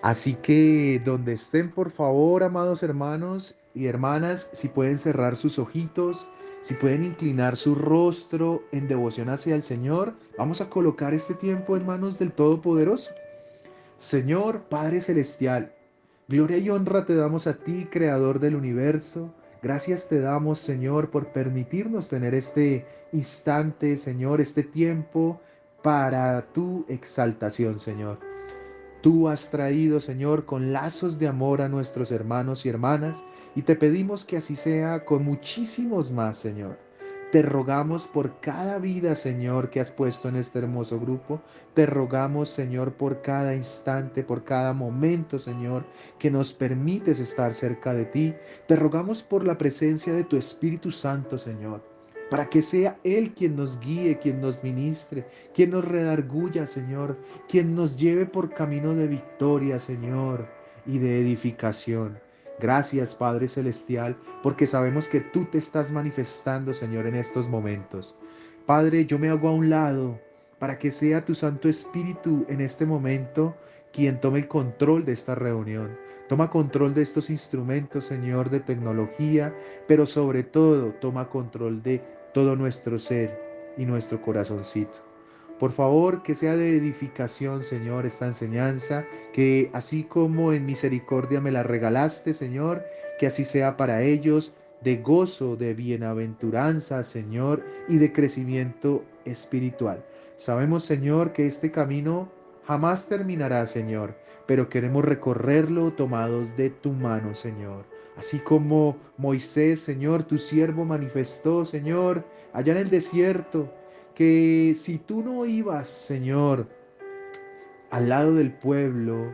Así que donde estén, por favor, amados hermanos y hermanas, si pueden cerrar sus ojitos, si pueden inclinar su rostro en devoción hacia el Señor, vamos a colocar este tiempo en manos del Todopoderoso. Señor Padre Celestial, gloria y honra te damos a ti, Creador del universo. Gracias te damos, Señor, por permitirnos tener este instante, Señor, este tiempo para tu exaltación, Señor. Tú has traído, Señor, con lazos de amor a nuestros hermanos y hermanas, y te pedimos que así sea con muchísimos más, Señor. Te rogamos por cada vida, Señor, que has puesto en este hermoso grupo. Te rogamos, Señor, por cada instante, por cada momento, Señor, que nos permites estar cerca de ti. Te rogamos por la presencia de tu Espíritu Santo, Señor, para que sea Él quien nos guíe, quien nos ministre, quien nos redarguya, Señor, quien nos lleve por camino de victoria, Señor, y de edificación. Gracias, Padre Celestial, porque sabemos que tú te estás manifestando, Señor, en estos momentos. Padre, yo me hago a un lado para que sea tu Santo Espíritu en este momento quien tome el control de esta reunión. Toma control de estos instrumentos, Señor, de tecnología, pero sobre todo toma control de todo nuestro ser y nuestro corazoncito. Por favor, que sea de edificación, Señor, esta enseñanza, que así como en misericordia me la regalaste, Señor, que así sea para ellos de gozo, de bienaventuranza, Señor, y de crecimiento espiritual. Sabemos, Señor, que este camino jamás terminará, Señor, pero queremos recorrerlo tomados de tu mano, Señor. Así como Moisés, Señor, tu siervo manifestó, Señor, allá en el desierto, que si tú no ibas, Señor, al lado del pueblo,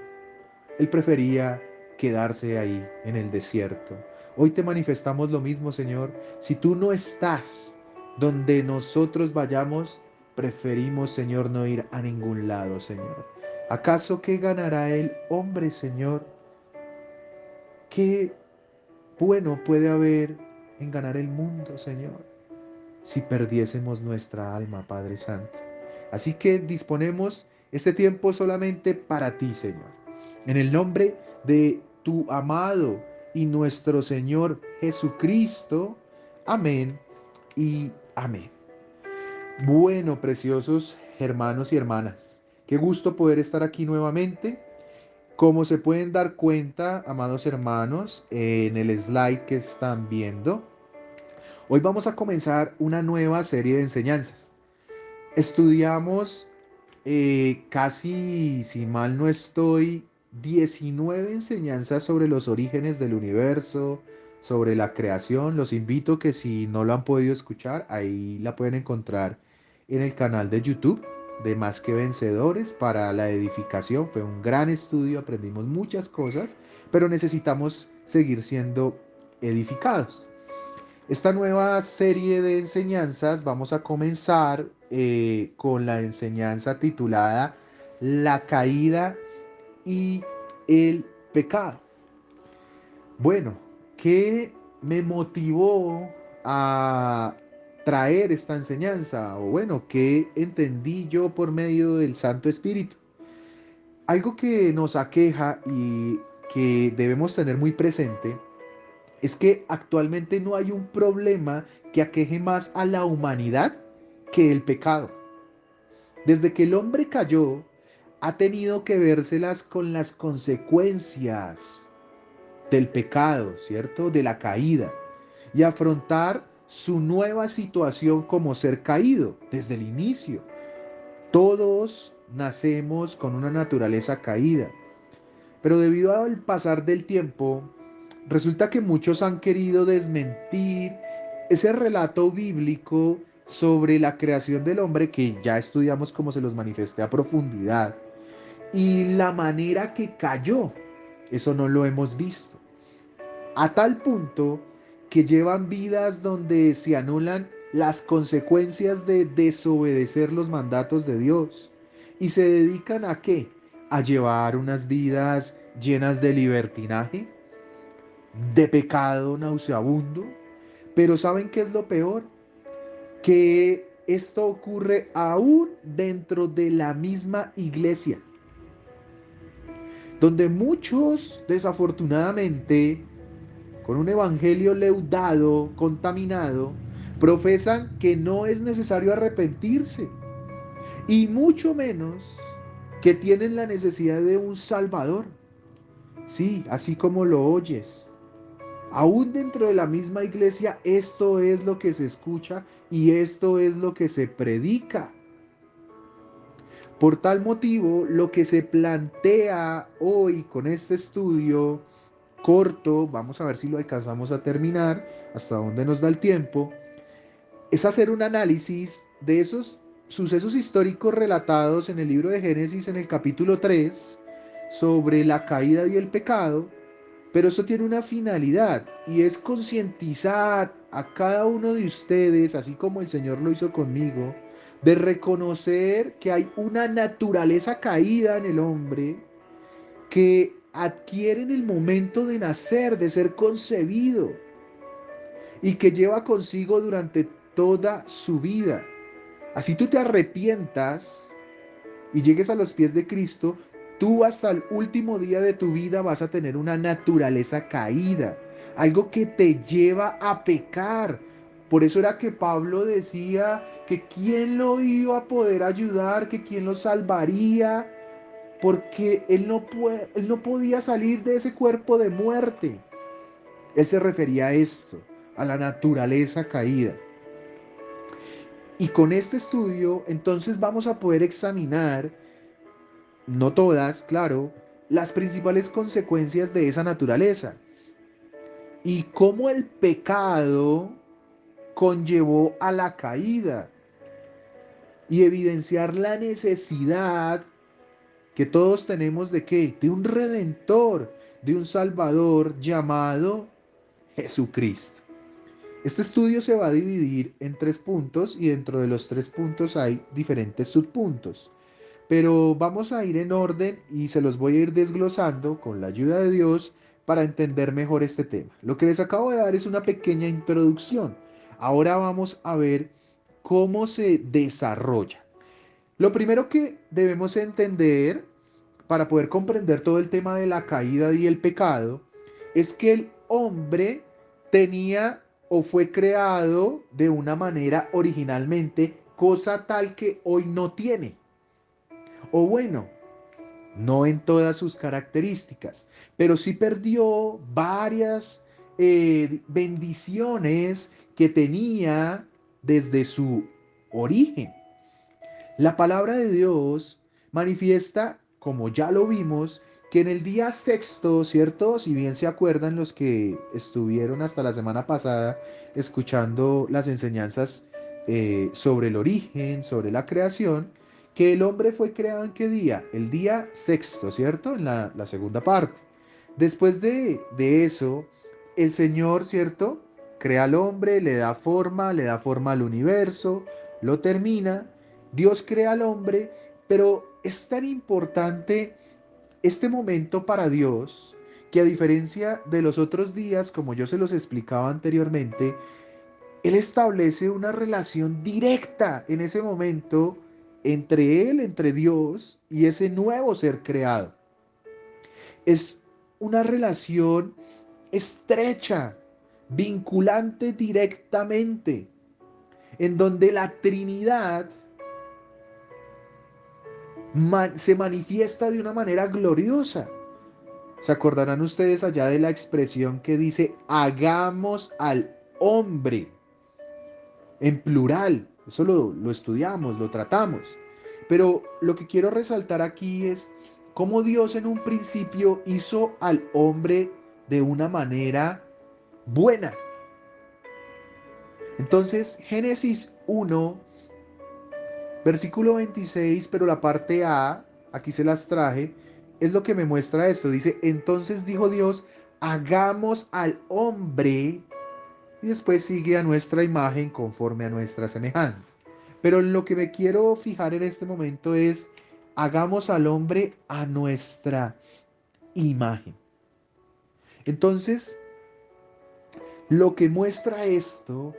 él prefería quedarse ahí en el desierto. Hoy te manifestamos lo mismo, Señor. Si tú no estás donde nosotros vayamos, preferimos, Señor, no ir a ningún lado, Señor. ¿Acaso qué ganará el hombre, Señor? ¿Qué bueno puede haber en ganar el mundo, Señor, si perdiésemos nuestra alma, Padre Santo? Así que disponemos este tiempo solamente para ti, Señor. En el nombre de tu amado y nuestro Señor Jesucristo. Amén y amén. Bueno, preciosos hermanos y hermanas, qué gusto poder estar aquí nuevamente. Como se pueden dar cuenta, amados hermanos, en el slide que están viendo, hoy vamos a comenzar una nueva serie de enseñanzas. Estudiamos casi, si mal no estoy, 19 enseñanzas sobre los orígenes del universo, sobre la creación. Los invito que si no lo han podido escuchar, ahí la pueden encontrar en el canal de YouTube de Más que Vencedores para la edificación. Fue un gran estudio, aprendimos muchas cosas, pero necesitamos seguir siendo edificados. Esta nueva serie de enseñanzas vamos a comenzar con la enseñanza titulada La caída y el pecado. Bueno, ¿qué me motivó a traer esta enseñanza? O bueno, ¿qué entendí yo por medio del Santo Espíritu? Algo que nos aqueja y que debemos tener muy presente es que actualmente no hay un problema que aqueje más a la humanidad que el pecado. Desde que el hombre cayó, ha tenido que vérselas con las consecuencias del pecado, ¿cierto? De la caída. Y afrontar su nueva situación como ser caído desde el inicio. Todos nacemos con una naturaleza caída. Pero debido al pasar del tiempo, resulta que muchos han querido desmentir ese relato bíblico sobre la creación del hombre que ya estudiamos como se los manifesté a profundidad y la manera que cayó. Eso no lo hemos visto. A tal punto que llevan vidas donde se anulan las consecuencias de desobedecer los mandatos de Dios. ¿Y se dedican a qué? A llevar unas vidas llenas de libertinaje, de pecado nauseabundo. Pero ¿saben qué es lo peor? Que esto ocurre aún dentro de la misma iglesia, donde muchos, desafortunadamente, con un evangelio leudado, contaminado, profesan que no es necesario arrepentirse, y mucho menos que tienen la necesidad de un Salvador. Sí, así como lo oyes. Aún dentro de la misma iglesia, esto es lo que se escucha y esto es lo que se predica. Por tal motivo, lo que se plantea hoy con este estudio corto, vamos a ver si lo alcanzamos a terminar, hasta donde nos da el tiempo, es hacer un análisis de esos sucesos históricos relatados en el libro de Génesis en el capítulo 3 sobre la caída y el pecado, pero eso tiene una finalidad y es concientizar a cada uno de ustedes, así como el Señor lo hizo conmigo, de reconocer que hay una naturaleza caída en el hombre que adquiere en el momento de nacer, de ser concebido y que lleva consigo durante toda su vida. Así tú te arrepientas y llegues a los pies de Cristo, tú hasta el último día de tu vida vas a tener una naturaleza caída, algo que te lleva a pecar. Por eso era que Pablo decía que quién lo iba a poder ayudar, que quién lo salvaría, porque él no podía salir de ese cuerpo de muerte. Él se refería a esto, a la naturaleza caída. Y con este estudio, entonces vamos a poder examinar, no todas, claro, las principales consecuencias de esa naturaleza y cómo el pecado conllevó a la caída y evidenciar la necesidad que todos tenemos de qué? De un redentor, de un salvador llamado Jesucristo. Este estudio se va a dividir en 3 puntos y dentro de los 3 puntos hay diferentes subpuntos. Pero vamos a ir en orden y se los voy a ir desglosando con la ayuda de Dios para entender mejor este tema. Lo que les acabo de dar es una pequeña introducción. Ahora vamos a ver cómo se desarrolla. Lo primero que debemos entender para poder comprender todo el tema de la caída y el pecado es que el hombre tenía o fue creado de una manera originalmente, cosa tal que hoy no tiene. O bueno, no en todas sus características, pero sí perdió varias bendiciones que tenía desde su origen. La palabra de Dios manifiesta, como ya lo vimos, que en el día sexto, ¿cierto? Si bien se acuerdan los que estuvieron hasta la semana pasada escuchando las enseñanzas sobre el origen, sobre la creación, que el hombre fue creado en qué día? El día sexto, ¿cierto? En la segunda parte. Después de eso, el Señor, ¿cierto? Crea al hombre, le da forma al universo, lo termina. Dios crea al hombre, pero es tan importante este momento para Dios que a diferencia de los otros días, como yo se los explicaba anteriormente, Él establece una relación directa en ese momento entre Él, entre Dios y ese nuevo ser creado. Es una relación estrecha, vinculante directamente, en donde la Trinidad se manifiesta de una manera gloriosa. ¿Se acordarán ustedes allá de la expresión que dice hagamos al hombre en plural? Eso lo estudiamos, lo tratamos. Pero lo que quiero resaltar aquí es cómo Dios en un principio hizo al hombre de una manera buena. Entonces, Génesis 1, versículo 26, pero la parte A, aquí se las traje, es lo que me muestra esto. Dice, entonces dijo Dios, hagamos al hombre, y después sigue a nuestra imagen conforme a nuestra semejanza. Pero lo que me quiero fijar en este momento es, hagamos al hombre a nuestra imagen. Entonces, lo que muestra esto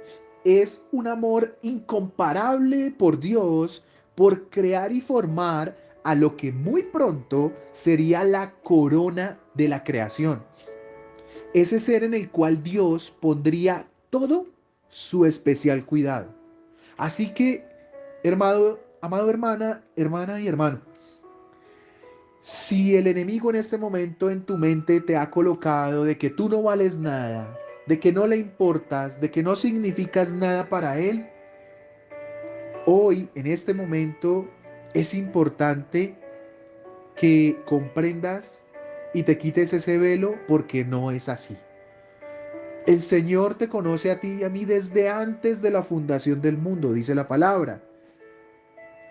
es un amor incomparable por Dios, por crear y formar a lo que muy pronto sería la corona de la creación. Ese ser en el cual Dios pondría todo su especial cuidado. Así que, hermano, amado hermana y hermano, si el enemigo en este momento en tu mente te ha colocado de que tú no vales nada, de que no le importas, de que no significas nada para él, hoy, en este momento, es importante que comprendas y te quites ese velo porque no es así. El Señor te conoce a ti y a mí desde antes de la fundación del mundo, dice la palabra.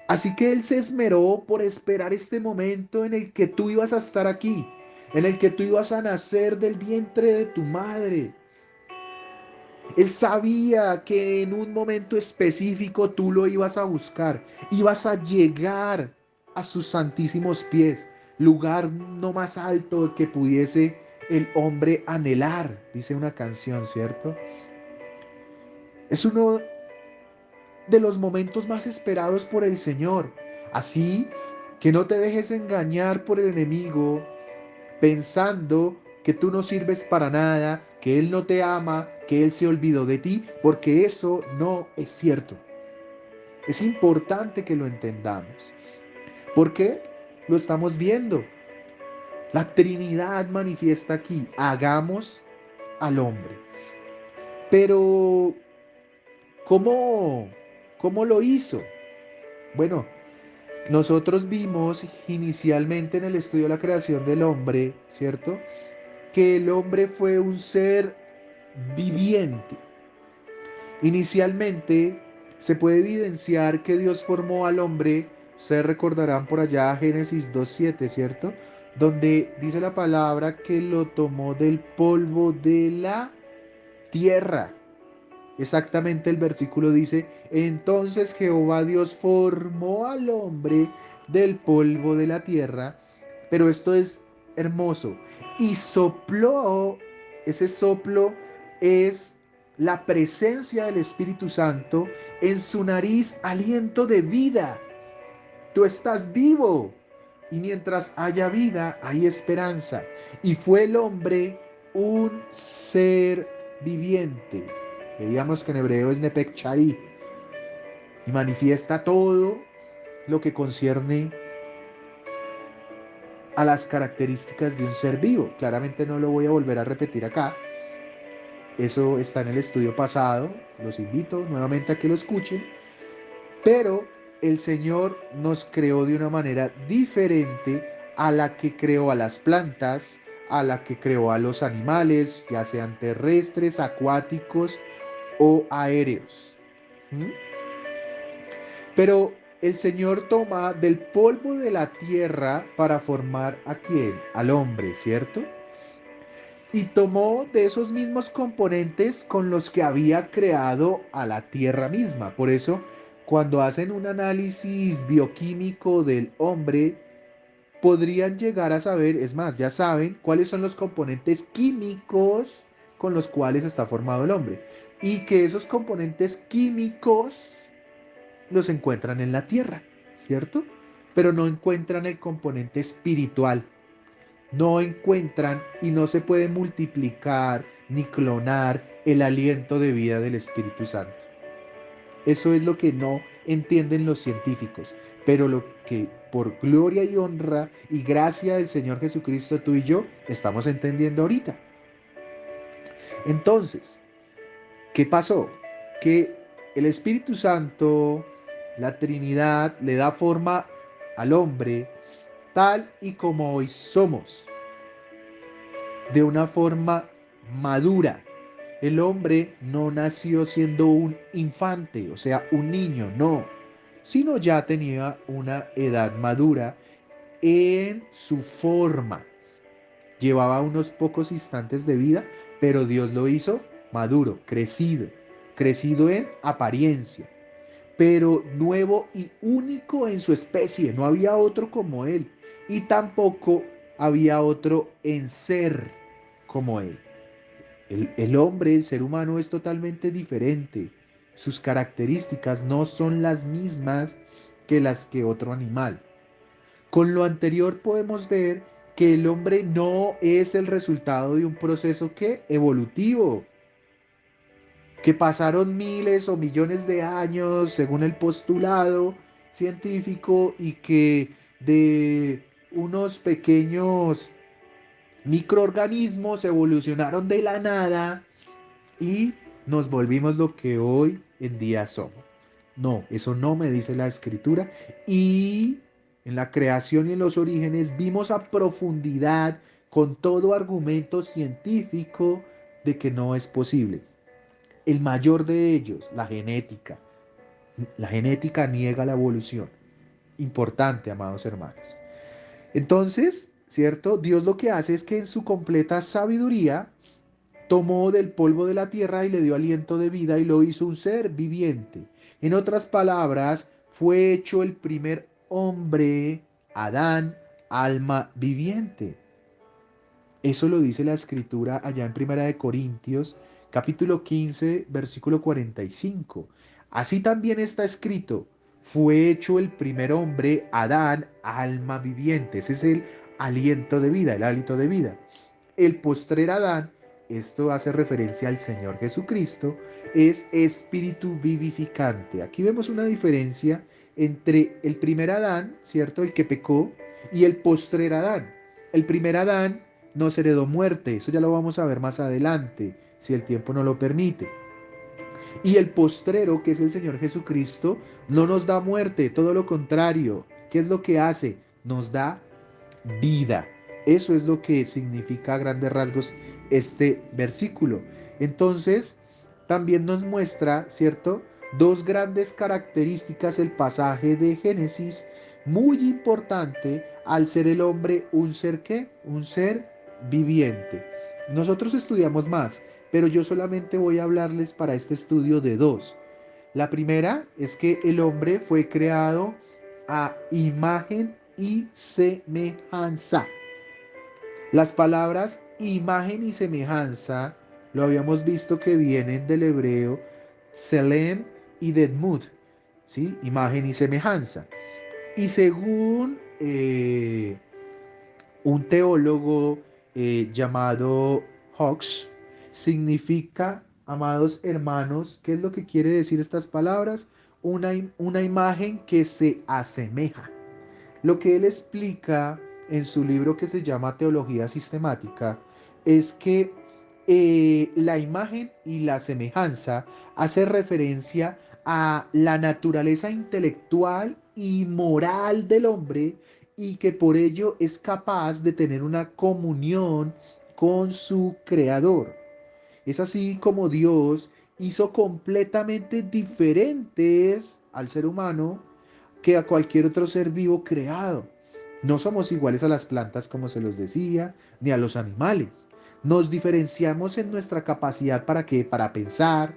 Así que Él se esmeró por esperar este momento en el que tú ibas a estar aquí, en el que tú ibas a nacer del vientre de tu madre. Él sabía que en un momento específico tú lo ibas a buscar, ibas a llegar a sus santísimos pies, lugar no más alto que pudiese el hombre anhelar, dice una canción, ¿cierto? Es uno de los momentos más esperados por el Señor. Así que no te dejes engañar por el enemigo pensando que tú no sirves para nada, que Él no te ama, que Él se olvidó de ti, porque eso no es cierto. Es importante que lo entendamos. ¿Por qué? Lo estamos viendo. La Trinidad manifiesta aquí, hagamos al hombre. Pero, ¿cómo, cómo lo hizo? Bueno, nosotros vimos inicialmente en el estudio de la creación del hombre, ¿cierto? Que el hombre fue un ser viviente. Inicialmente se puede evidenciar que Dios formó al hombre, ustedes recordarán por allá Génesis 2:7, ¿cierto? Donde dice la palabra que lo tomó del polvo de la tierra. Exactamente el versículo dice, entonces Jehová Dios formó al hombre del polvo de la tierra, pero esto es hermoso, y sopló, ese soplo es la presencia del Espíritu Santo, en su nariz aliento de vida. Tú estás vivo y mientras haya vida hay esperanza. Y fue el hombre un ser viviente. Veíamos que en hebreo es Nepek Chai y manifiesta todo lo que concierne a las características de un ser vivo. Claramente no lo voy a volver a repetir acá. Eso está en el estudio pasado. Los invito nuevamente a que lo escuchen. Pero el Señor nos creó de una manera diferente a la que creó a las plantas, a la que creó a los animales, ya sean terrestres, acuáticos o aéreos. ¿Mm? Pero el Señor toma del polvo de la tierra para formar a quién? Al hombre, ¿cierto? Y tomó de esos mismos componentes con los que había creado a la tierra misma. Por eso, cuando hacen un análisis bioquímico del hombre, podrían llegar a saber, es más, ya saben cuáles son los componentes químicos con los cuales está formado el hombre. Y que esos componentes químicos los encuentran en la tierra, ¿cierto? Pero no encuentran el componente espiritual, no encuentran y no se puede multiplicar ni clonar el aliento de vida del Espíritu Santo. Eso es lo que no entienden los científicos, pero lo que por gloria y honra y gracia del Señor Jesucristo tú y yo estamos entendiendo ahorita. Entonces, ¿qué pasó? Que el Espíritu Santo, la Trinidad, le da forma al hombre tal y como hoy somos, de una forma madura. El hombre no nació siendo un infante, o sea, un niño, no, sino ya tenía una edad madura en su forma. Llevaba unos pocos instantes de vida, pero Dios lo hizo maduro, crecido, crecido en apariencia, pero nuevo y único en su especie. No había otro como él y tampoco había otro en ser como él. El hombre, el ser humano es totalmente diferente. Sus características no son las mismas que las que otro animal. Con lo anterior podemos ver que el hombre no es el resultado de un proceso que evolutivo, que pasaron miles o millones de años según el postulado científico y que de unos pequeños microorganismos evolucionaron de la nada y nos volvimos lo que hoy en día somos. No, eso no me dice la escritura. Y en la creación y en los orígenes vimos a profundidad, con todo argumento científico, de que no es posible. El mayor de ellos, la genética. La genética niega la evolución. Importante, amados hermanos. Entonces, ¿cierto? Dios lo que hace es que en su completa sabiduría tomó del polvo de la tierra y le dio aliento de vida y lo hizo un ser viviente. En otras palabras, fue hecho el primer hombre, Adán, alma viviente. Eso lo dice la escritura allá en Primera de Corintios, capítulo 15, versículo 45. Así también está escrito, fue hecho el primer hombre, Adán, alma viviente. Ese es el aliento de vida, el hálito de vida. El postrer Adán, esto hace referencia al Señor Jesucristo, es espíritu vivificante. Aquí vemos una diferencia entre el primer Adán, ¿cierto? El que pecó, y el postrer Adán. El primer Adán nos heredó muerte, eso ya lo vamos a ver más adelante, si el tiempo no lo permite. Y el postrero, que es el Señor Jesucristo, no nos da muerte, todo lo contrario. ¿Qué es lo que hace? Nos da vida. Eso es lo que significa a grandes rasgos este versículo. Entonces, también nos muestra, ¿cierto? Dos grandes características el pasaje de Génesis, muy importante al ser el hombre un ser ¿qué? Un ser viviente. Nosotros estudiamos más, pero yo solamente voy a hablarles para este estudio de dos. La primera es que el hombre fue creado a imagen y semejanza. Las palabras imagen y semejanza lo habíamos visto que vienen del hebreo Selem y Dedmut, ¿sí? Imagen y semejanza. Y según un teólogo llamado Hawks, significa, amados hermanos, ¿qué es lo que quiere decir estas palabras? Una imagen que se asemeja. Lo que él explica en su libro que se llama Teología Sistemática es que la imagen y la semejanza hace referencia a la naturaleza intelectual y moral del hombre y que por ello es capaz de tener una comunión con su creador. Es así como Dios hizo completamente diferentes al ser humano que a cualquier otro ser vivo creado. No somos iguales a las plantas, como se los decía, ni a los animales. Nos diferenciamos en nuestra capacidad para qué, para pensar,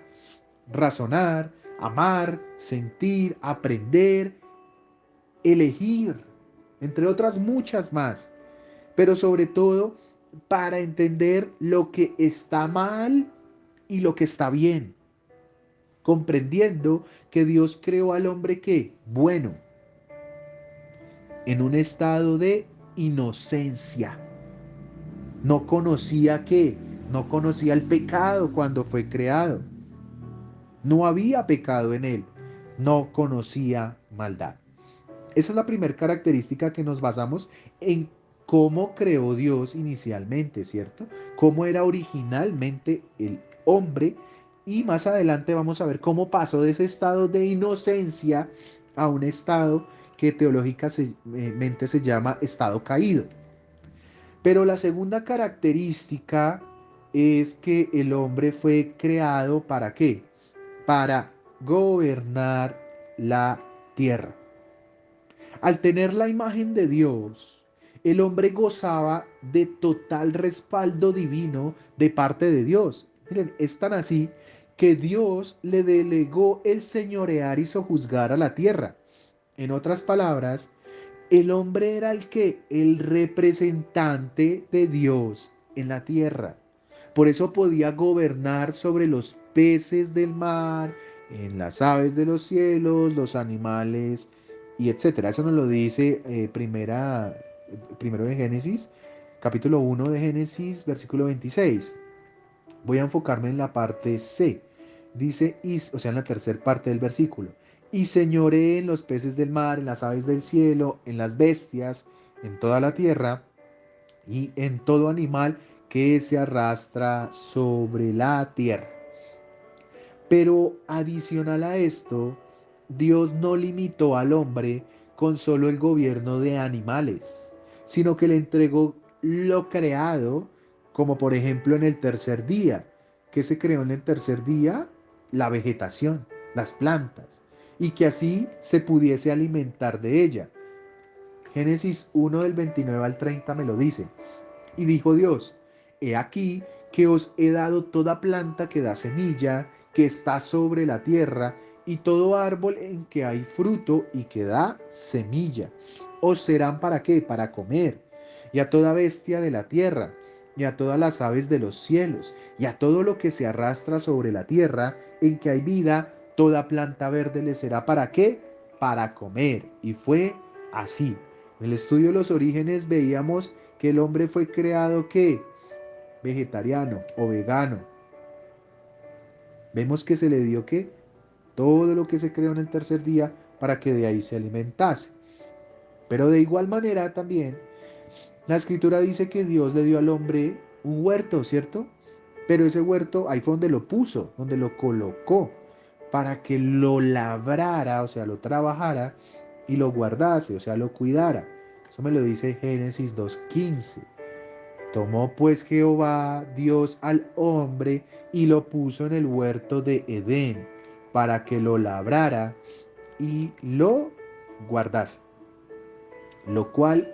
razonar, amar, sentir, aprender, elegir, entre otras muchas más. Pero sobre todo para entender lo que está mal y lo que está bien, comprendiendo que Dios creó al hombre que bueno, en un estado de inocencia. No conocía qué, no conocía el pecado cuando fue creado. No había pecado en él, no conocía maldad. Esa es la primera característica que nos basamos en cómo creó Dios inicialmente, ¿cierto? Cómo era originalmente el hombre y más adelante vamos a ver cómo pasó de ese estado de inocencia a un estado que teológicamente se llama estado caído. Pero la segunda característica es que el hombre fue creado ¿para qué? Para gobernar la tierra. Al tener la imagen de Dios, el hombre gozaba de total respaldo divino de parte de Dios. Miren, es tan así que Dios le delegó el señorear y sojuzgar a la tierra. En otras palabras, el hombre era el que, el representante de Dios en la tierra. Por eso podía gobernar sobre los peces del mar, en las aves de los cielos, los animales y etcétera. Eso nos lo dice primero de Génesis, capítulo 1 de Génesis, versículo 26. Voy a enfocarme en la parte C. Dice, o sea, en la tercera parte del versículo. Y señoré en los peces del mar, en las aves del cielo, en las bestias, en toda la tierra y en todo animal que se arrastra sobre la tierra. Pero adicional a esto, Dios no limitó al hombre con solo el gobierno de animales, sino que le entregó lo creado, como por ejemplo en el tercer día. ¿Qué se creó en el tercer día? La vegetación, las plantas, y que así se pudiese alimentar de ella. Génesis 1 del 29 al 30 me lo dice. Y dijo Dios, he aquí que os he dado toda planta que da semilla, que está sobre la tierra, y todo árbol en que hay fruto y que da semilla. Os serán para qué? Para comer. Y a toda bestia de la tierra, y a todas las aves de los cielos, y a todo lo que se arrastra sobre la tierra, en que hay vida, toda planta verde le será para qué? Para comer. Y fue así. En el estudio de los orígenes veíamos que el hombre fue creado ¿qué? Vegetariano o vegano. Vemos que se le dio ¿qué? Todo lo que se creó en el tercer día para que de ahí se alimentase. Pero de igual manera también la escritura dice que Dios le dio al hombre un huerto, ¿cierto? Pero ese huerto ahí fue donde lo puso, donde lo colocó, para que lo labrara, o sea, lo trabajara y lo guardase, o sea, lo cuidara. Eso me lo dice Génesis 2:15. Tomó pues Jehová Dios al hombre y lo puso en el huerto de Edén para que lo labrara y lo guardase. Lo cual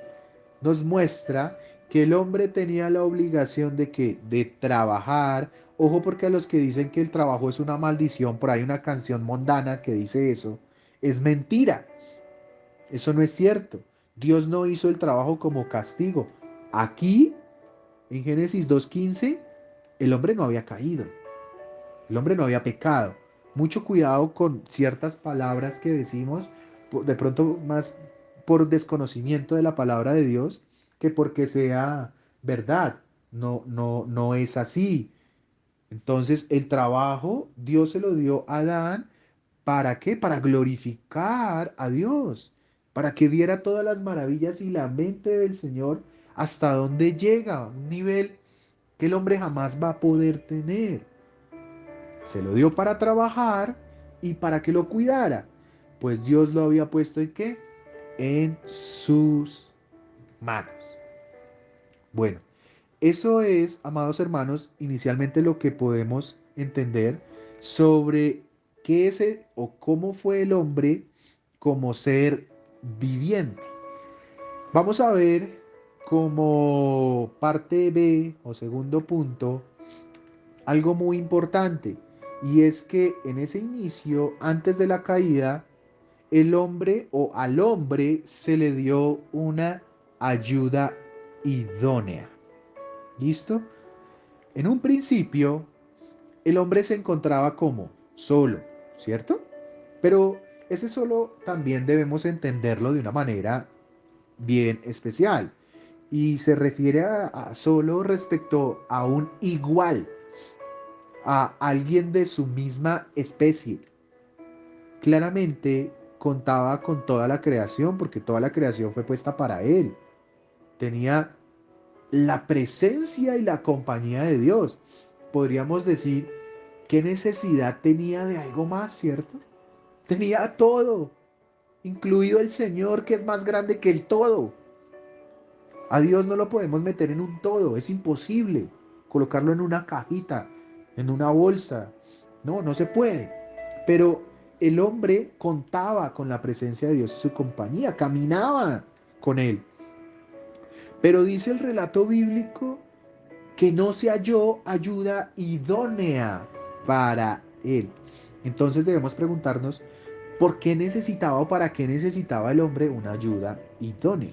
nos muestra que el hombre tenía la obligación de que de trabajar. Ojo, porque a los que dicen que el trabajo es una maldición, por ahí una canción mundana que dice eso, es mentira. Eso no es cierto. Dios no hizo el trabajo como castigo. Aquí en Génesis 2:15, el hombre no había caído, el hombre no había pecado. Mucho cuidado con ciertas palabras que decimos, de pronto más por desconocimiento de la palabra de Dios que porque sea verdad. No, no, no es así. Entonces, el trabajo Dios se lo dio a Adán. ¿Para qué? Para glorificar a Dios, para que viera todas las maravillas y la mente del Señor hasta dónde llega, un nivel que el hombre jamás va a poder tener. Se lo dio para trabajar y para que lo cuidara, pues Dios lo había puesto en qué? En sus manos. Bueno, eso es, amados hermanos, inicialmente lo que podemos entender sobre qué es o cómo fue el hombre como ser viviente. Vamos a ver como parte B o segundo punto algo muy importante, y es que en ese inicio, antes de la caída, el hombre o al hombre se le dio una ayuda idónea. ¿Listo? En un principio, el hombre se encontraba como solo, ¿cierto? Pero ese solo también debemos entenderlo de una manera bien especial, y se refiere a solo respecto a un igual, a alguien de su misma especie. Claramente contaba con toda la creación porque toda la creación fue puesta para él. Tenía la presencia y la compañía de Dios. Podríamos decir, ¿qué necesidad tenía de algo más, cierto? Tenía todo, incluido el Señor, que es más grande que el todo. A Dios no lo podemos meter en un todo, es imposible colocarlo en una cajita, en una bolsa. No, no se puede. Pero el hombre contaba con la presencia de Dios y su compañía, caminaba con él. Pero dice el relato bíblico que no se halló ayuda idónea para él. Entonces debemos preguntarnos, ¿por qué necesitaba o para qué necesitaba el hombre una ayuda idónea?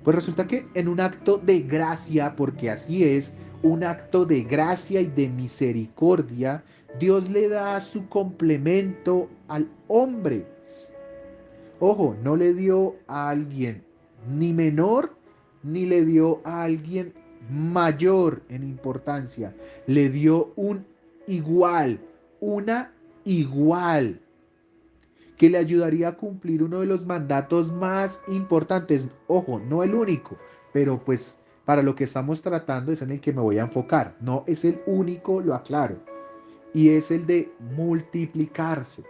Pues resulta que en un acto de gracia, porque así es, un acto de gracia y de misericordia, Dios le da su complemento al hombre. Ojo, no le dio a alguien ni menor, ni le dio a alguien mayor en importancia. Le dio un igual, una igual, que le ayudaría a cumplir uno de los mandatos más importantes. Ojo, no el único, pero pues para lo que estamos tratando es en el que me voy a enfocar. No es el único, lo aclaro. Y es el de multiplicarse.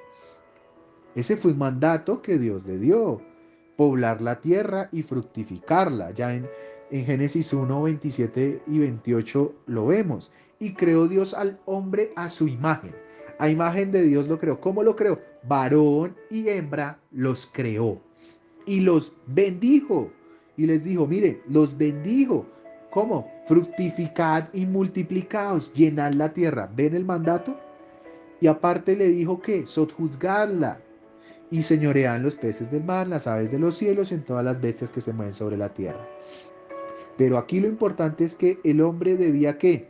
Ese fue un mandato que Dios le dio, poblar la tierra y fructificarla. Ya en Génesis 1, 27 y 28 lo vemos. Y creó Dios al hombre a su imagen. A imagen de Dios lo creó. ¿Cómo lo creó? Varón y hembra los creó. Y los bendijo. Y les dijo, mire, los bendijo. ¿Cómo? Fructificad y multiplicaos, llenad la tierra. ¿Ven el mandato? Y aparte le dijo que sojuzgadla y señorean los peces del mar, las aves de los cielos, en todas las bestias que se mueven sobre la tierra. Pero aquí lo importante es que el hombre debía ¿qué?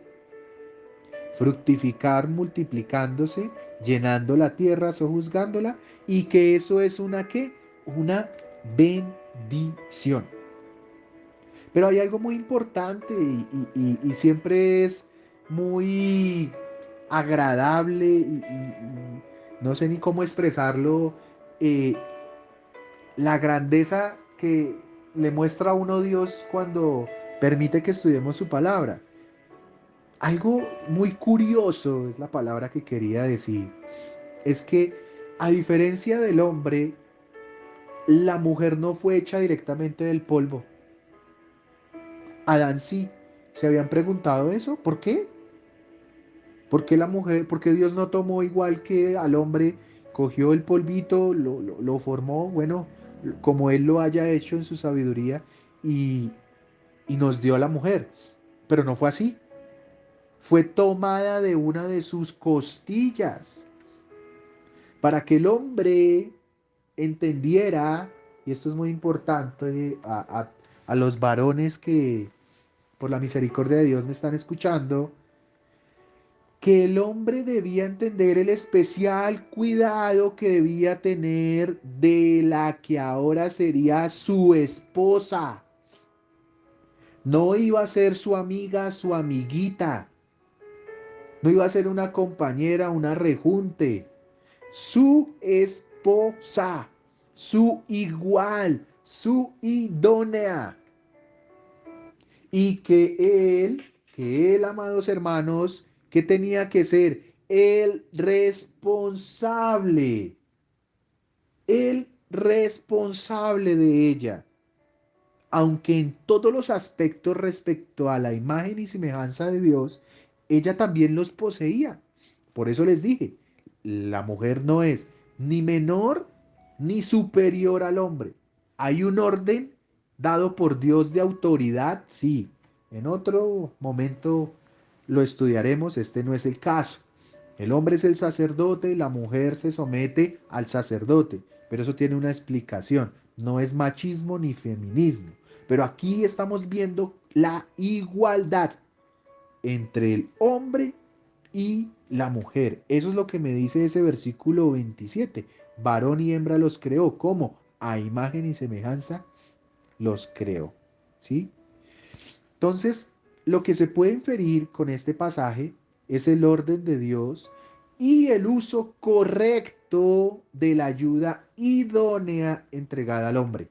Fructificar multiplicándose, llenando la tierra, sojuzgándola, y que eso es una ¿qué? Una bendición. Pero hay algo muy importante y siempre es muy agradable y no sé ni cómo expresarlo, eh, la grandeza que le muestra a uno Dios cuando permite que estudiemos su palabra. Algo muy curioso es la palabra que quería decir. Es que a diferencia del hombre, la mujer no fue hecha directamente del polvo. Adán sí. ¿Se habían preguntado eso? ¿Por qué? ¿Por qué la mujer, por qué Dios no tomó igual que al hombre, cogió el polvito, lo formó, bueno, como Él lo haya hecho en su sabiduría y nos dio a la mujer? Pero no fue así. Fue tomada de una de sus costillas para que el hombre entendiera, y esto es muy importante a los varones que por la misericordia de Dios me están escuchando, que el hombre debía entender el especial cuidado que debía tener de la que ahora sería su esposa. No iba a ser su amiga, su amiguita. No iba a ser una compañera, una rejunte. Su esposa, su igual, su idónea. Y amados hermanos, que tenía que ser el responsable de ella. Aunque en todos los aspectos respecto a la imagen y semejanza de Dios, ella también los poseía. Por eso les dije, la mujer no es ni menor ni superior al hombre. Hay un orden dado por Dios de autoridad, sí. En otro momento lo estudiaremos, este no es el caso. El hombre es el sacerdote, la mujer se somete al sacerdote, pero eso tiene una explicación. No es machismo ni feminismo. Pero aquí estamos viendo la igualdad entre el hombre y la mujer. Eso es lo que me dice ese versículo 27. Varón y hembra los creó. ¿Cómo? A imagen y semejanza los creó. ¿Sí? Entonces, lo que se puede inferir con este pasaje es el orden de Dios y el uso correcto de la ayuda idónea entregada al hombre.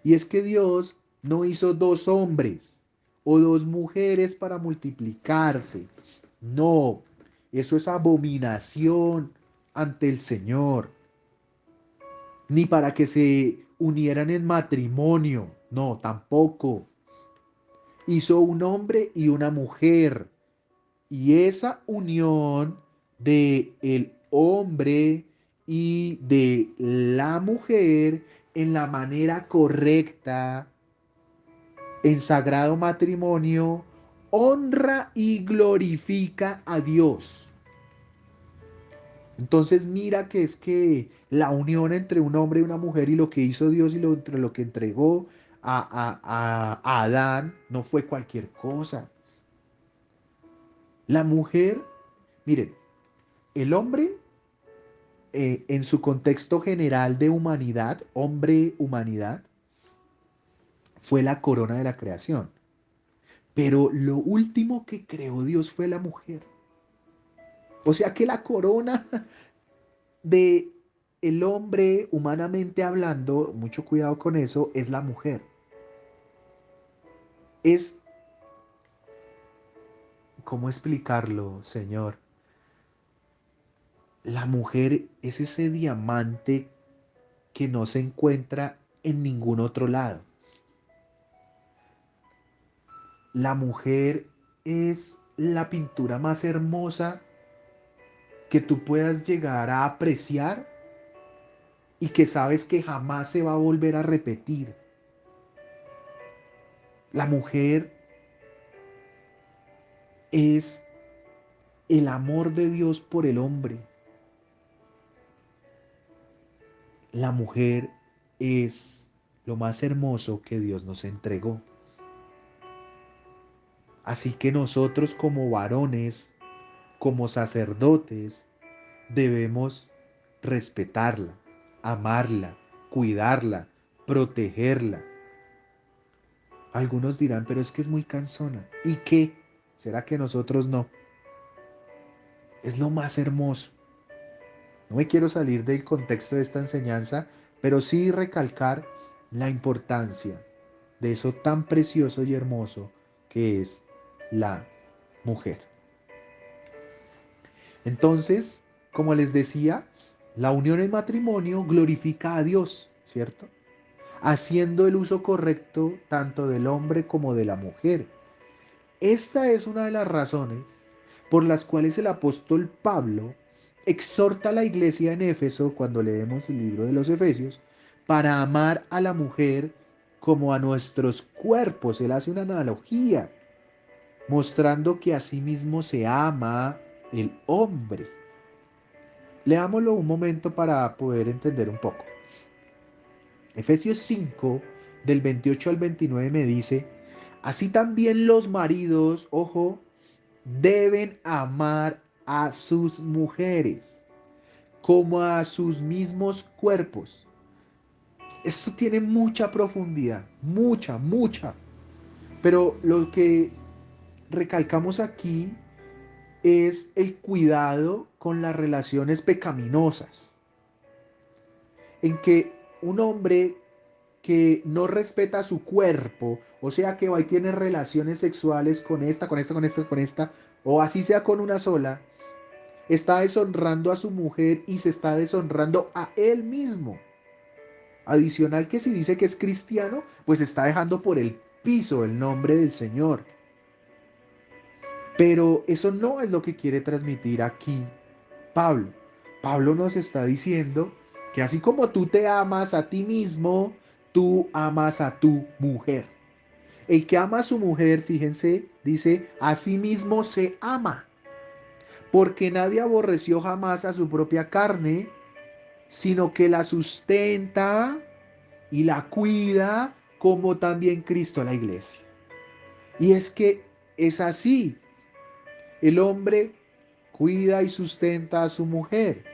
Y es que Dios no hizo dos hombres o dos mujeres para multiplicarse. No, eso es abominación ante el Señor. Ni para que se unieran en matrimonio. No, tampoco. Hizo un hombre y una mujer. Y esa unión de el hombre y de la mujer en la manera correcta, en sagrado matrimonio, honra y glorifica a Dios. Entonces mira que es que la unión entre un hombre y una mujer y lo que hizo Dios y entre lo que entregó a Adán no fue cualquier cosa. La mujer, miren, el hombre en su contexto general de humanidad, hombre-humanidad, fue la corona de la creación. Pero lo último que creó Dios fue la mujer. O sea que la corona de el hombre, humanamente hablando, mucho cuidado con eso, es la mujer. Es, ¿cómo explicarlo, Señor? La mujer es ese diamante que no se encuentra en ningún otro lado. La mujer es la pintura más hermosa que tú puedas llegar a apreciar y que sabes que jamás se va a volver a repetir. La mujer es el amor de Dios por el hombre. La mujer es lo más hermoso que Dios nos entregó. Así que nosotros como varones, como sacerdotes, debemos respetarla, amarla, cuidarla, protegerla. Algunos dirán, pero es que es muy cansona. ¿Y qué? ¿Será que nosotros no? Es lo más hermoso. No me quiero salir del contexto de esta enseñanza, pero sí recalcar la importancia de eso tan precioso y hermoso que es la mujer. Entonces, como les decía, la unión en matrimonio glorifica a Dios, ¿cierto? Haciendo el uso correcto tanto del hombre como de la mujer. Esta es una de las razones por las cuales el apóstol Pablo exhorta a la iglesia en Éfeso, cuando leemos el libro de los Efesios, para amar a la mujer como a nuestros cuerpos. Él hace una analogía, mostrando que asimismo se ama el hombre. Leámoslo un momento para poder entender un poco. Efesios 5, del 28 al 29 me dice, así también los maridos, ojo, deben amar a sus mujeres como a sus mismos cuerpos. Esto tiene mucha profundidad, mucha, mucha. Pero lo que recalcamos aquí es el cuidado con las relaciones pecaminosas, en que un hombre que no respeta su cuerpo, o sea que va y tiene relaciones sexuales con esta, con esta, con esta, con esta, o así sea con una sola, está deshonrando a su mujer y se está deshonrando a él mismo. Adicional que si dice que es cristiano, pues está dejando por el piso el nombre del Señor. Pero eso no es lo que quiere transmitir aquí Pablo. Pablo nos está diciendo que así como tú te amas a ti mismo, tú amas a tu mujer. El que ama a su mujer, fíjense, dice, a sí mismo se ama, porque nadie aborreció jamás a su propia carne, sino que la sustenta y la cuida, como también Cristo a la iglesia. Y es que es así. El hombre cuida y sustenta a su mujer.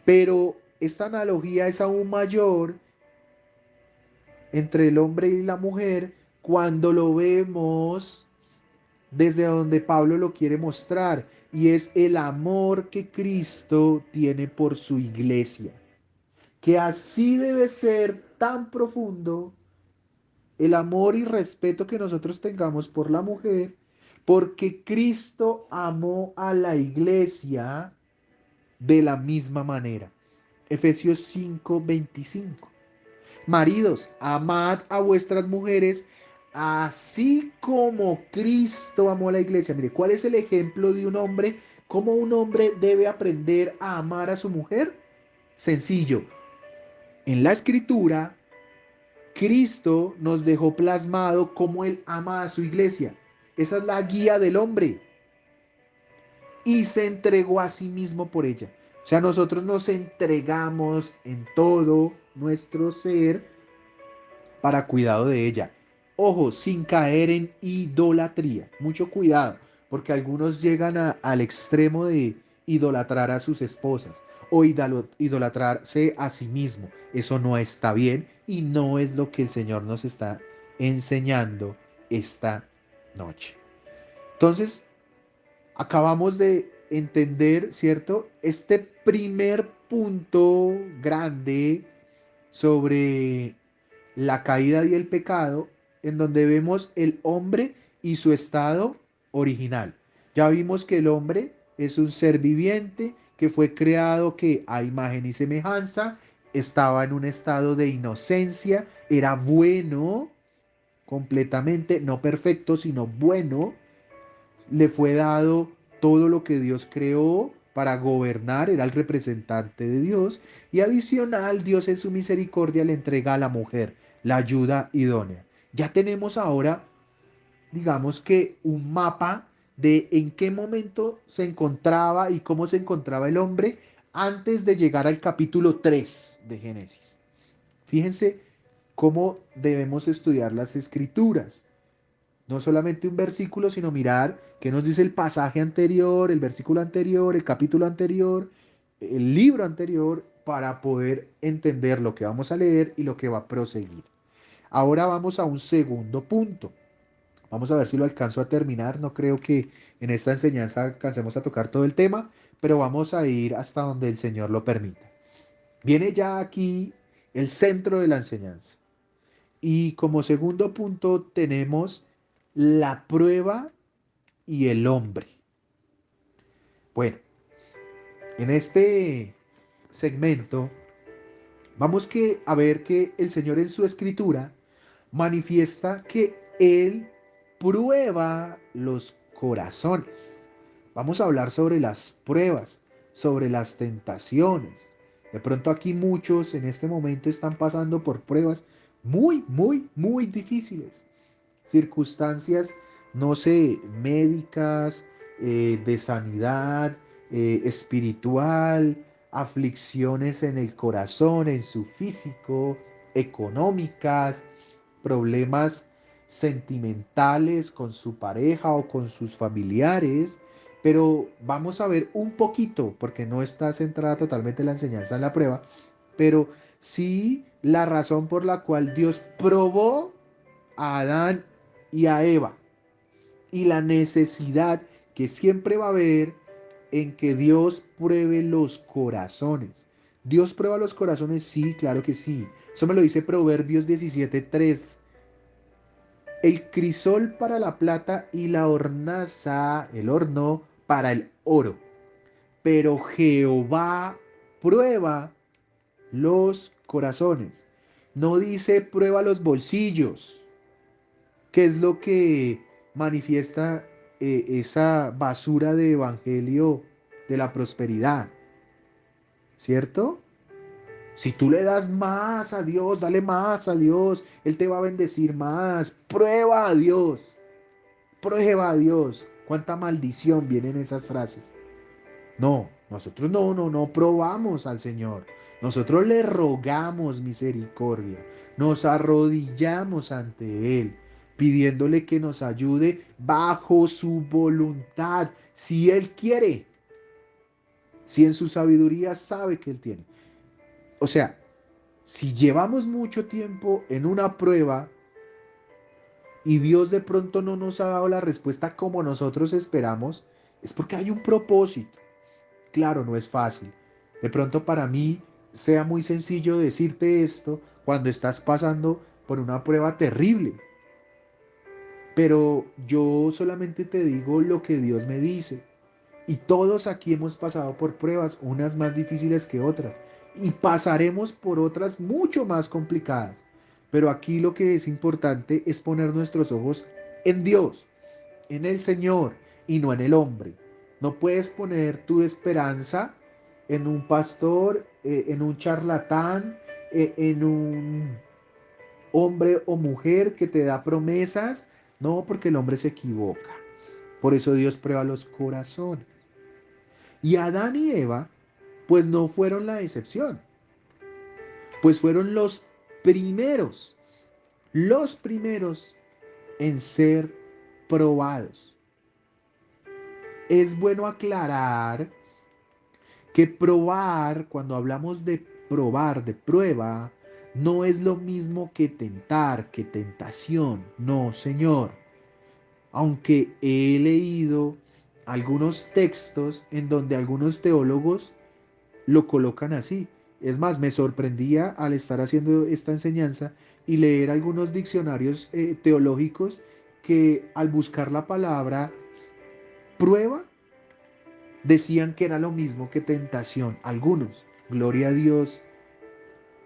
Pero esta analogía es aún mayor entre el hombre y la mujer cuando lo vemos desde donde Pablo lo quiere mostrar, y es el amor que Cristo tiene por su iglesia. Que así debe ser tan profundo el amor y respeto que nosotros tengamos por la mujer, porque Cristo amó a la iglesia de la misma manera. Efesios 5:25. Maridos, amad a vuestras mujeres, así como Cristo amó a la iglesia. Mire, ¿cuál es el ejemplo de un hombre? ¿Cómo un hombre debe aprender a amar a su mujer? Sencillo. En la escritura, Cristo nos dejó plasmado cómo Él ama a su iglesia. Esa es la guía del hombre. Y se entregó a sí mismo por ella. O sea, nosotros nos entregamos en todo nuestro ser para cuidado de ella. Ojo, sin caer en idolatría. Mucho cuidado, porque algunos llegan al extremo de idolatrar a sus esposas o idolatrarse a sí mismo. Eso no está bien y no es lo que el Señor nos está enseñando esta noche. Entonces, acabamos de entender, ¿cierto? Este primer punto grande sobre la caída y el pecado, en donde vemos el hombre y su estado original. Ya vimos que el hombre es un ser viviente que fue creado que a imagen y semejanza, estaba en un estado de inocencia, era bueno completamente, no perfecto, sino bueno, le fue dado todo lo que Dios creó para gobernar, era el representante de Dios, y adicional, Dios en su misericordia le entrega a la mujer la ayuda idónea. Ya tenemos ahora, digamos que un mapa de en qué momento se encontraba y cómo se encontraba el hombre antes de llegar al capítulo 3 de Génesis. Fíjense cómo debemos estudiar las escrituras. No solamente un versículo, sino mirar qué nos dice el pasaje anterior, el versículo anterior, el capítulo anterior, el libro anterior, para poder entender lo que vamos a leer y lo que va a proseguir. Ahora vamos a un segundo punto. Vamos a ver si lo alcanzo a terminar. No creo que en esta enseñanza alcancemos a tocar todo el tema, pero vamos a ir hasta donde el Señor lo permita. Viene ya aquí el centro de la enseñanza. Y como segundo punto tenemos la prueba y el hombre. Bueno, en este segmento vamos a ver que el Señor en su escritura manifiesta que Él prueba los corazones. Vamos a hablar sobre las pruebas, sobre las tentaciones. De pronto aquí muchos en este momento están pasando por pruebas muy difíciles. Circunstancias, no sé, médicas, de sanidad, espiritual, aflicciones en el corazón, en su físico, económicas, problemas sentimentales con su pareja o con sus familiares. Pero vamos a ver un poquito, porque no está centrada totalmente la enseñanza en la prueba, pero sí la razón por la cual Dios probó a Adán y a Eva y la necesidad que siempre va a haber en que Dios pruebe los corazones. ¿Dios prueba los corazones? Sí, claro que sí. Eso me lo dice Proverbios 17:3. El crisol para la plata y la hornaza, el horno, para el oro. Pero Jehová prueba los corazones. No dice prueba los bolsillos. ¿Qué es lo que manifiesta esa basura de evangelio de la prosperidad? ¿Cierto? Si tú le das más a Dios, dale más a Dios, Él te va a bendecir más. Prueba a Dios, prueba a Dios. ¿Cuánta maldición viene en esas frases? No, nosotros no probamos al Señor. Nosotros le rogamos misericordia. Nos arrodillamos ante Él, pidiéndole que nos ayude bajo su voluntad, si Él quiere, si en su sabiduría sabe que Él tiene. O sea, si llevamos mucho tiempo en una prueba y Dios de pronto no nos ha dado la respuesta como nosotros esperamos, es porque hay un propósito. Claro, no es fácil. De pronto para mí sea muy sencillo decirte esto cuando estás pasando por una prueba terrible. Pero yo solamente te digo lo que Dios me dice. Y todos aquí hemos pasado por pruebas, unas más difíciles que otras. Y pasaremos por otras mucho más complicadas. Pero aquí lo que es importante es poner nuestros ojos en Dios, en el Señor y no en el hombre. No puedes poner tu esperanza en un pastor, en un charlatán, en un hombre o mujer que te da promesas. No, porque el hombre se equivoca. Por eso Dios prueba los corazones. Y Adán y Eva, pues no fueron la excepción, pues fueron los primeros en ser probados. Es bueno aclarar Que probar, cuando hablamos de probar, de prueba, no es lo mismo que tentar, que tentación. No, Señor. Aunque he leído algunos textos en donde algunos teólogos lo colocan así. Es más, me sorprendía al estar haciendo esta enseñanza y leer algunos diccionarios teológicos que al buscar la palabra prueba decían que era lo mismo que tentación. Algunos, gloria a Dios,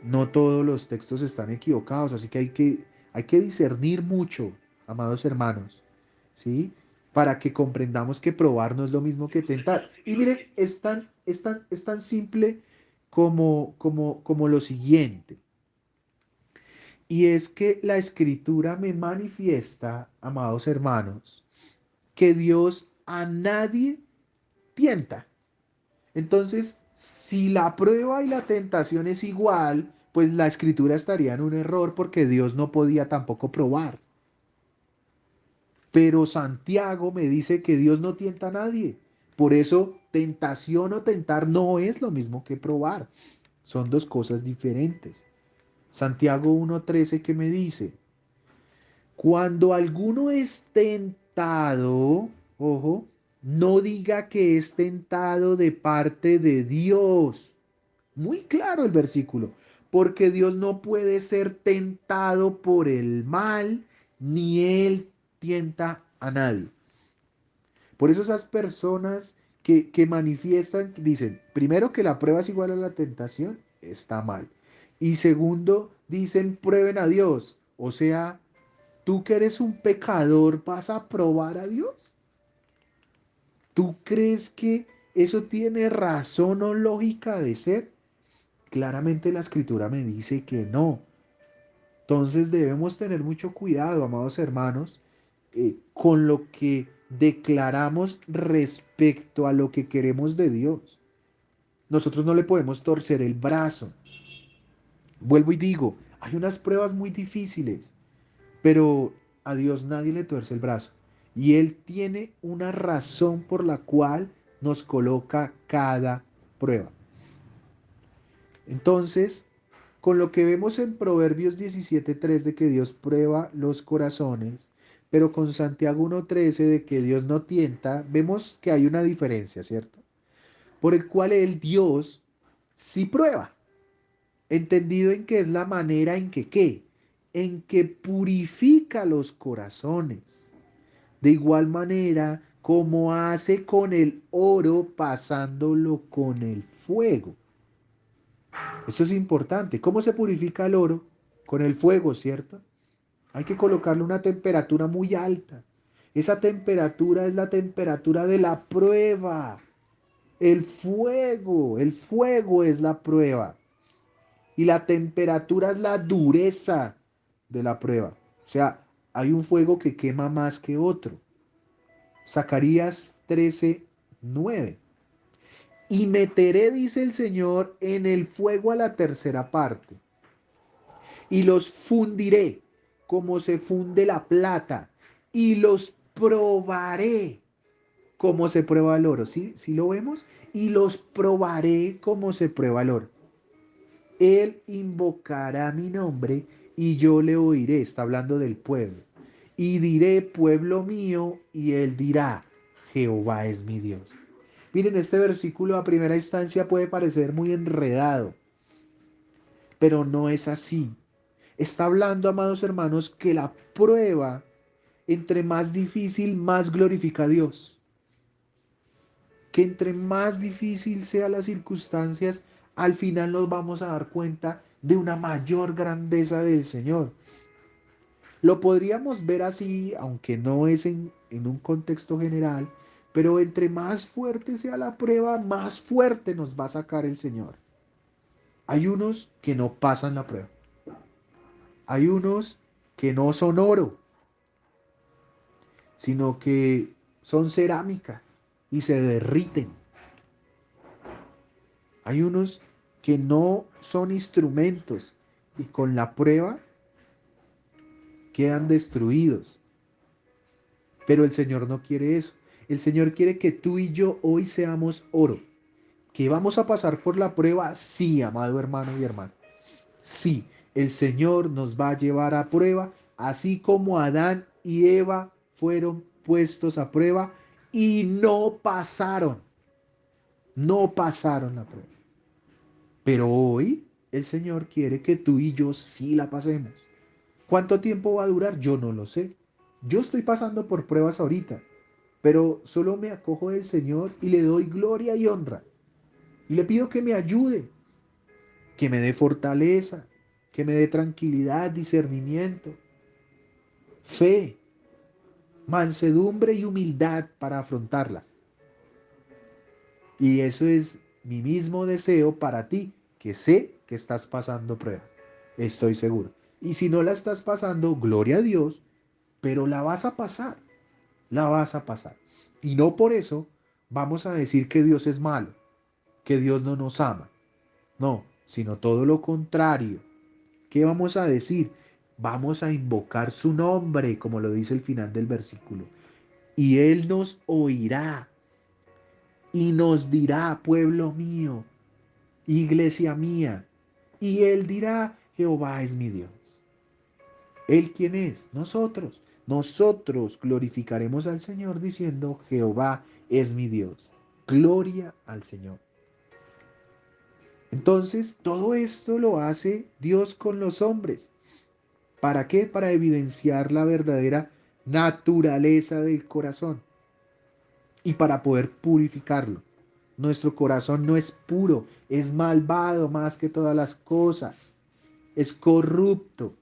no todos los textos están equivocados, así que hay que discernir mucho, amados hermanos, ¿sí? Para que comprendamos que probar no es lo mismo que tentar. Y miren, es tan simple como lo siguiente. Y es que la escritura me manifiesta, amados hermanos, que Dios a nadie tienta. Entonces, si la prueba y la tentación es igual, pues la escritura estaría en un error porque Dios no podía tampoco probar. Pero Santiago me dice que Dios no tienta a nadie. Por eso, tentación o tentar no es lo mismo que probar. Son dos cosas diferentes. Santiago 1:13 que me dice, cuando alguno es tentado, ojo, no diga que es tentado de parte de Dios. Muy claro el versículo, porque Dios no puede ser tentado por el mal, ni Él tienta a nadie. Por eso esas personas que manifiestan, dicen, primero que la prueba es igual a la tentación, está mal. Y segundo, dicen, prueben a Dios. O sea, tú que eres un pecador, ¿vas a probar a Dios? ¿Tú crees que eso tiene razón o lógica de ser? Claramente la escritura me dice que no. Entonces debemos tener mucho cuidado, amados hermanos, con lo que declaramos respecto a lo que queremos de Dios. Nosotros no le podemos torcer el brazo. Vuelvo y digo, hay unas pruebas muy difíciles, pero a Dios nadie le tuerce el brazo. Y Él tiene una razón por la cual nos coloca cada prueba. Entonces, con lo que vemos en Proverbios 17:3 de que Dios prueba los corazones, pero con Santiago 1:13 de que Dios no tienta, vemos que hay una diferencia, ¿cierto? Por el cual el Dios sí prueba, entendido en que es la manera en que ¿qué? En que purifica los corazones. De igual manera como hace con el oro pasándolo con el fuego. Eso es importante. ¿Cómo se purifica el oro? Con el fuego, ¿cierto? Hay que colocarle una temperatura muy alta. Esa temperatura es la temperatura de la prueba. El fuego es la prueba. Y la temperatura es la dureza de la prueba. O sea, hay un fuego que quema más que otro. Zacarías 13:9. Y meteré, dice el Señor, en el fuego a la tercera parte y los fundiré como se funde la plata y los probaré como se prueba el oro. ¿Sí? ¿Sí lo vemos? Y los probaré como se prueba el oro. Él invocará mi nombre y yo le oiré. Está hablando del pueblo. Y diré, pueblo mío, y él dirá, Jehová es mi Dios. Miren, este versículo a primera instancia puede parecer muy enredado, pero no es así. Está hablando, amados hermanos, que la prueba, entre más difícil, más glorifica a Dios. Que entre más difícil sean las circunstancias, al final nos vamos a dar cuenta de una mayor grandeza del Señor. Lo podríamos ver así, aunque no es en un contexto general, pero entre más fuerte sea la prueba, más fuerte nos va a sacar el Señor. Hay unos que no pasan la prueba. Hay unos que no son oro, sino que son cerámica y se derriten. Hay unos que no son instrumentos y con la prueba quedan destruidos. Pero el Señor no quiere eso. El Señor quiere que tú y yo hoy seamos oro, ¿Que vamos a pasar por la prueba? Sí, amado hermano y hermana. Sí, el Señor nos va a llevar a prueba, así como Adán y Eva fueron puestos a prueba y no pasaron la prueba. Pero hoy el Señor quiere que tú y yo sí la pasemos. ¿Cuánto tiempo va a durar? Yo no lo sé. Yo estoy pasando por pruebas ahorita, pero solo me acojo del Señor y le doy gloria y honra. Y le pido que me ayude, que me dé fortaleza, que me dé tranquilidad, discernimiento, fe, mansedumbre y humildad para afrontarla. Y eso es mi mismo deseo para ti, que sé que estás pasando prueba. Estoy seguro. Y si no la estás pasando, gloria a Dios, pero la vas a pasar, la vas a pasar. Y no por eso vamos a decir que Dios es malo, que Dios no nos ama. No, sino todo lo contrario. ¿Qué vamos a decir? Vamos a invocar su nombre, como lo dice el final del versículo. Y Él nos oirá y nos dirá, pueblo mío, iglesia mía. Y Él dirá, Jehová es mi Dios. ¿Él quién es? Nosotros. Nosotros glorificaremos al Señor diciendo, Jehová es mi Dios. Gloria al Señor. Entonces, todo esto lo hace Dios con los hombres. ¿Para qué? Para evidenciar la verdadera naturaleza del corazón y para poder purificarlo. Nuestro corazón no es puro, es malvado más que todas las cosas, es corrupto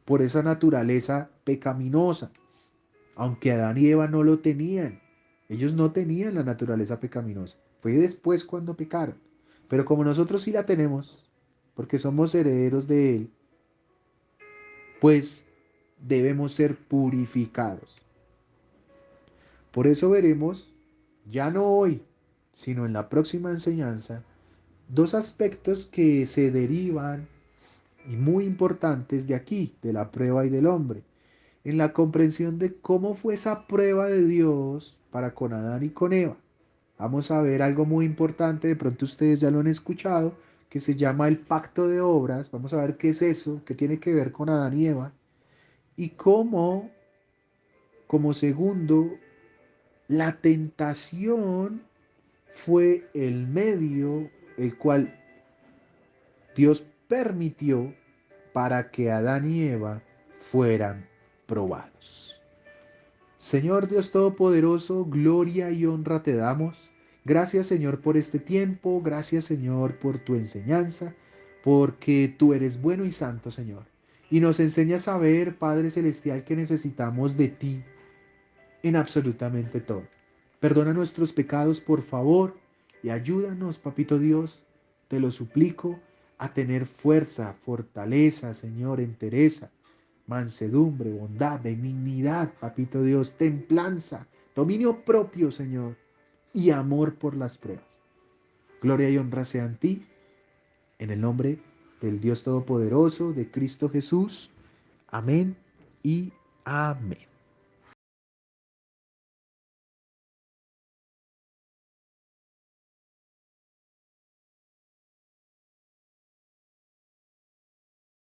por esa naturaleza pecaminosa, aunque Adán y Eva no lo tenían. Ellos no tenían la naturaleza pecaminosa, fue después cuando pecaron. Pero como nosotros sí la tenemos, porque somos herederos de Él, pues debemos ser purificados. Por eso veremos, ya no hoy, sino en la próxima enseñanza, dos aspectos que se derivan y muy importantes de aquí, de la prueba y del hombre, en la comprensión de cómo fue esa prueba de Dios para con Adán y con Eva. Vamos a ver algo muy importante, de pronto ustedes ya lo han escuchado, que se llama el pacto de obras. Vamos a ver qué es eso, qué tiene que ver con Adán y Eva, y cómo, como segundo, la tentación fue el medio el cual Dios permitió para que Adán y Eva fueran probados. Señor Dios Todopoderoso, gloria y honra te damos. Gracias Señor por este tiempo, gracias Señor por tu enseñanza, porque tú eres bueno y santo Señor. Y nos enseñas a ver, Padre Celestial, que necesitamos de ti en absolutamente todo. Perdona nuestros pecados, por favor, y ayúdanos, Papito Dios, te lo suplico, a tener fuerza, fortaleza, Señor, entereza, mansedumbre, bondad, benignidad, Papito Dios, templanza, dominio propio, Señor, y amor por las pruebas. Gloria y honra sean a ti, en el nombre del Dios Todopoderoso, de Cristo Jesús. Amén y amén.